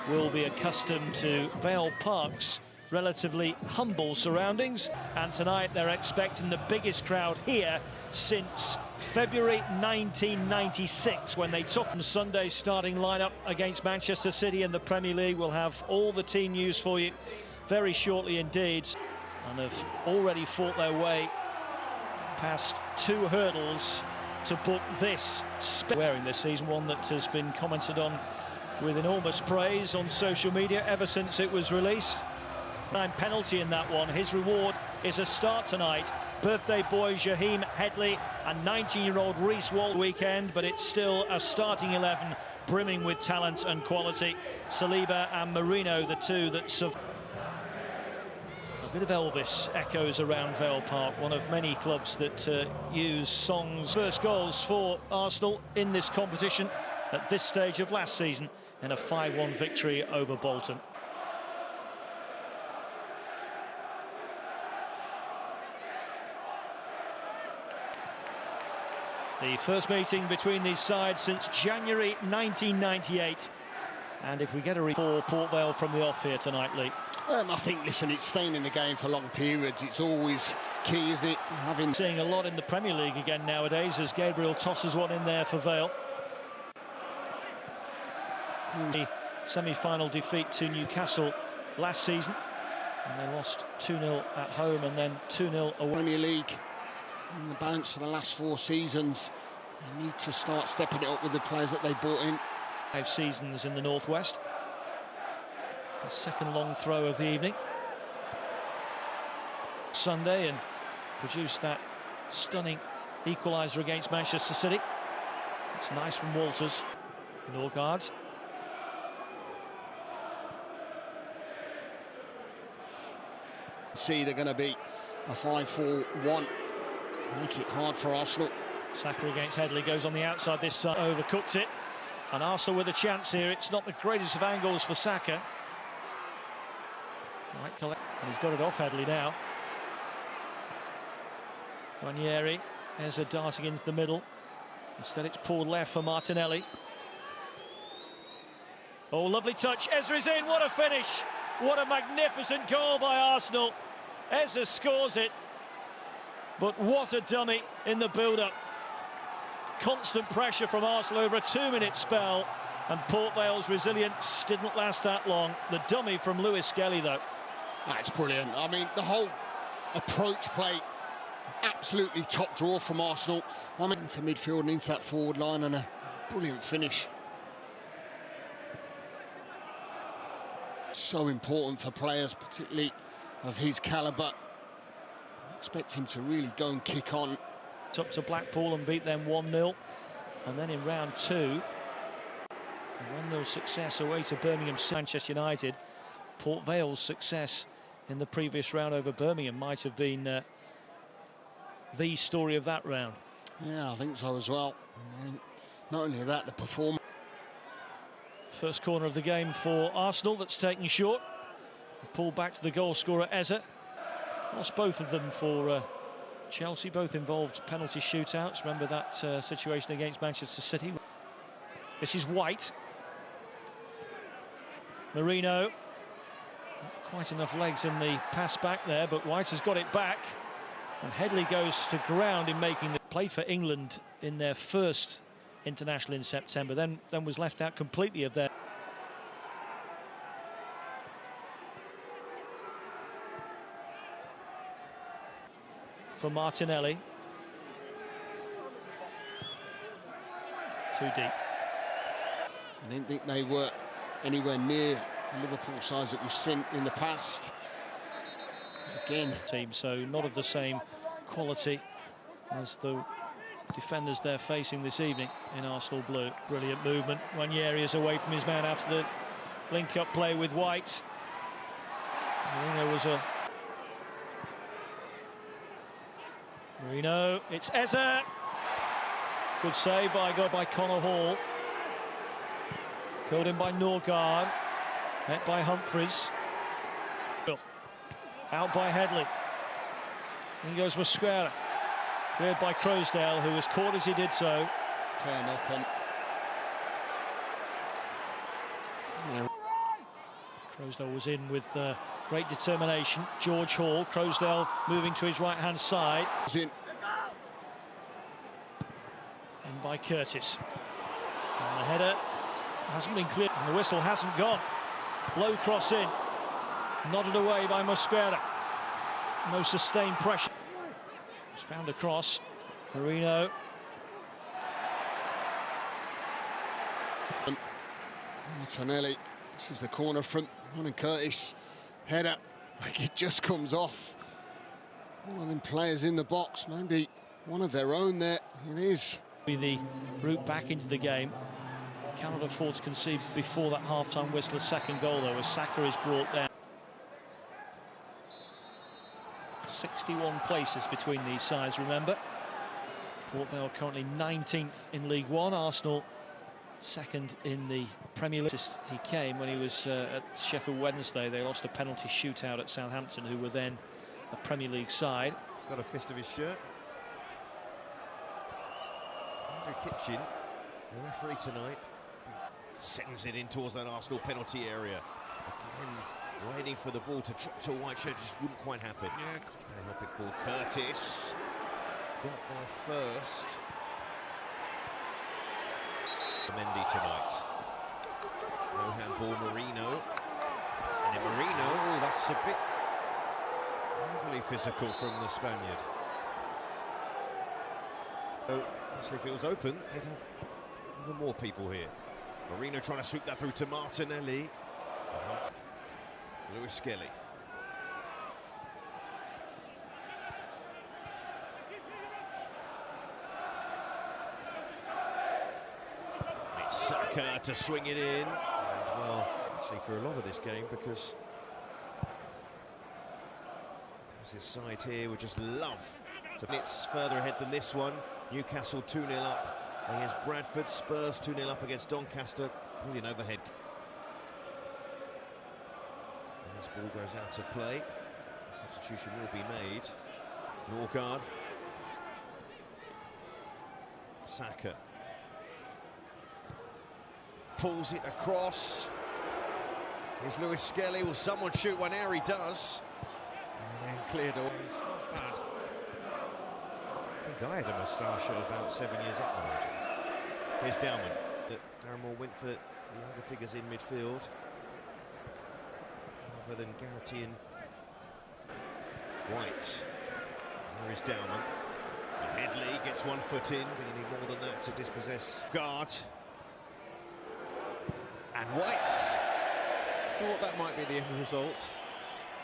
will be accustomed to Vale Park's relatively humble surroundings, and tonight they're expecting the biggest crowd here since February 1996, when they took on Sunday's starting lineup against Manchester City in the Premier League. We'll have all the team news for you very shortly indeed, and have already fought their way past 2 hurdles to book this wearing this season, one that has been commented on with enormous praise on social media ever since it was released. Penalty in that one. His reward is a start tonight. Birthday boy Jaheim Headley and 19-year-old Reece Wall weekend, but it's still a starting 11 brimming with talent and quality. Saliba and Marino, the two that survived. A bit of Elvis echoes around Vale Park, one of many clubs that use songs. First goals for Arsenal in this competition at this stage of last season in a 5-1 victory over Bolton. The first meeting between these sides since January 1998. And if we get a for Port Vale from the off here tonight, Lee? I think, listen, it's staying in the game for long periods. It's always key, isn't it? Seeing a lot in the Premier League again nowadays, as Gabriel tosses one in there for Vale. The semi-final defeat to Newcastle last season, and they lost 2-0 at home and then 2-0 away. Premier League on the bounce for the last 4 seasons. They need to start stepping it up with the players that they brought in. 5 seasons in the Northwest. The second long throw of the evening. Sunday, and produced that stunning equaliser against Manchester City. It's nice from Walters. Norgard. See, they're going to be a 5-4-1. Make it hard for Arsenal. Saka against Headley, goes on the outside this time, overcooked it. And Arsenal with a chance here. It's not the greatest of angles for Saka. And he's got it off Headley now. Ranieri, there's a darting into the middle. Instead it's pulled left for Martinelli. Oh, lovely touch. Ezra's in, what a finish. What a magnificent goal by Arsenal. Ezra scores it. But what a dummy in the build-up. Constant pressure from Arsenal over a 2-minute spell, and Port Vale's resilience didn't last that long. The dummy from Lewis Skelly, though. That's brilliant. I mean, the whole approach play, absolutely top draw from Arsenal. I mean, into midfield and into that forward line, and a brilliant finish. So important for players, particularly of his calibre. Expect him to really go and kick on. Up to Blackpool and beat them 1-0, and then in round 2, a 1-0 success away to Birmingham. Manchester United. Port Vale's success in the previous round over Birmingham might have been the story of that round. Yeah, I think so as well. And not only that, the performance. First corner of the game for Arsenal that's taken short. Pulled back to the goal scorer Eze. Lost both of them for Chelsea, both involved penalty shootouts. Remember that situation against Manchester City. This is White. Marino. Not quite enough legs in the pass back there, but White has got it back. And Headley goes to ground in making the play for England in their first international in September, then was left out completely of their. For Martinelli. Too deep. I didn't think they were anywhere near the Liverpool size that we've seen in the past. Again. Team, so not of the same quality as the defenders they're facing this evening in Arsenal blue. Brilliant movement. Ranieri is away from his man after the link-up play with White. There was a Marino, it's Eze. Good save by Connor Hall. Called in by Norgard. Met by Humphreys. Out by Headley. In goes Mosquera. Cleared by Croasdale, who was caught as he did so. Turn up and... Croasdale was in with great determination. George Hall, Croasdale moving to his right-hand side. In. In by Curtis. And the header hasn't been cleared, and the whistle hasn't gone. Low cross in. Nodded away by Mosquera. No sustained pressure. He's found a cross. Marino. Martinelli. This is the corner from Ron and Curtis. Header, like it just comes off. One of them players in the box, maybe one of their own there. It is. The route back into the game. Cannot afford to concede before that half-time whistle. A second goal though, as Saka is brought down. 61 places between these sides, remember. Port Vale currently 19th in League One. Arsenal second in the Premier League. He came when he was at Sheffield Wednesday. They lost a penalty shootout at Southampton, who were then a Premier League side. Got a fist of his shirt. Andrew Kitchen, the referee tonight, sends it in towards that Arsenal penalty area. Again, waiting for the ball to drop to a white shirt, just wouldn't quite happen. Yeah. Trying to help it for Curtis. Got there first. Mendy tonight. No handball, Marino. And then Marino, oh, that's a bit overly physical from the Spaniard. So, obviously, if it was open, they'd have even more people here. Marino trying to sweep that through to Martinelli. Lewis Skelly. It's Saka to swing it in. And, well, actually for a lot of this game, because his side here would just love to. It's further ahead than this one. Newcastle 2-0 up against Bradford. Spurs 2-0 up against Doncaster. Brilliant overhead. And this ball goes out of play. Substitution will be made. Norgard. Saka. Pulls it across. Here's Lewis Skelly. Will someone shoot one? There he does. And then cleared away. Bad. I think I had a moustache at about 7 years old. Here's Dowman. Darren Moore went for the other figures in midfield, rather than Garrity and White. There is Dowman. And Headley gets 1 foot in, but you need more than that to dispossess guard. And White thought that might be the end result.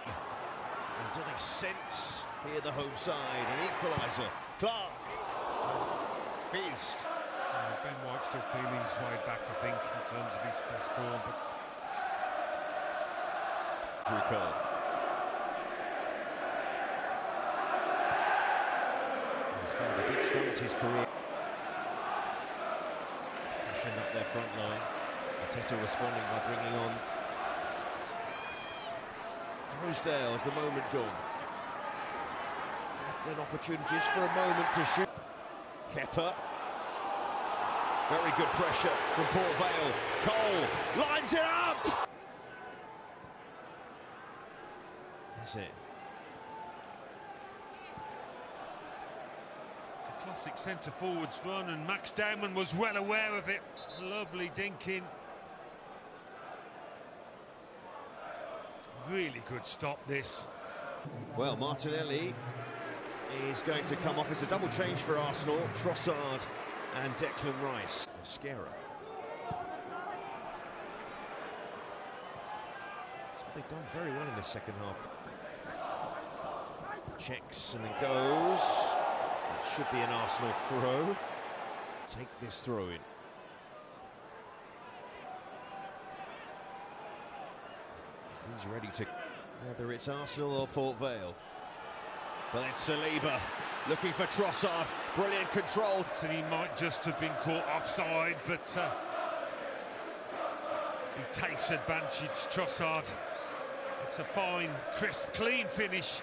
And do they sense here the home side? An equaliser. Clark. Fizzed. Ben White still feeling his way back, I think, in terms of his best form, but Drucker. His father did start his career pushing up their front line. Arteta responding by bringing on Croasdale as the moment gone. Had opportunities for a moment to shoot. Kepa. Very good pressure from Port Vale. Cole lines it up! That's it. it's a classic centre-forwards run, and Max Dowman was well aware of it. Lovely dinking. Really good stop, this. Well, Martinelli is going to come off. It's a double change for Arsenal. Trossard and Declan Rice. Mosquera. So they've done very well in the second half. Checks and then goes. It should be an Arsenal throw. Take this throw in. He's ready to, whether it's Arsenal or Port Vale. But it's Saliba looking for Trossard. Brilliant control. So he might just have been caught offside, but he takes advantage, Trossard. It's a fine, crisp, clean finish.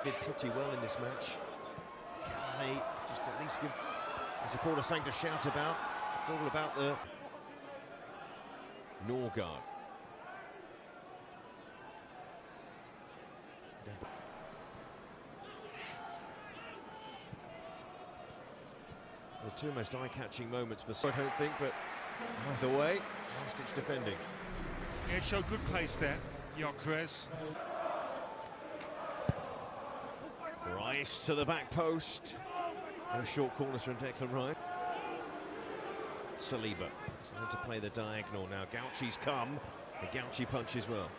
Did pretty well in this match. Can they just at least give the supporters something to shout about? It's all about the Norgard. the two most eye-catching moments, I don't think, but either way, last-ditch defending. Yeah, it showed good pace there, Gyökeres. Rice to the back post. No short corners from Declan Rice. Saliba, time to play the diagonal now. Gauchi's come, the Gauchi punch as well.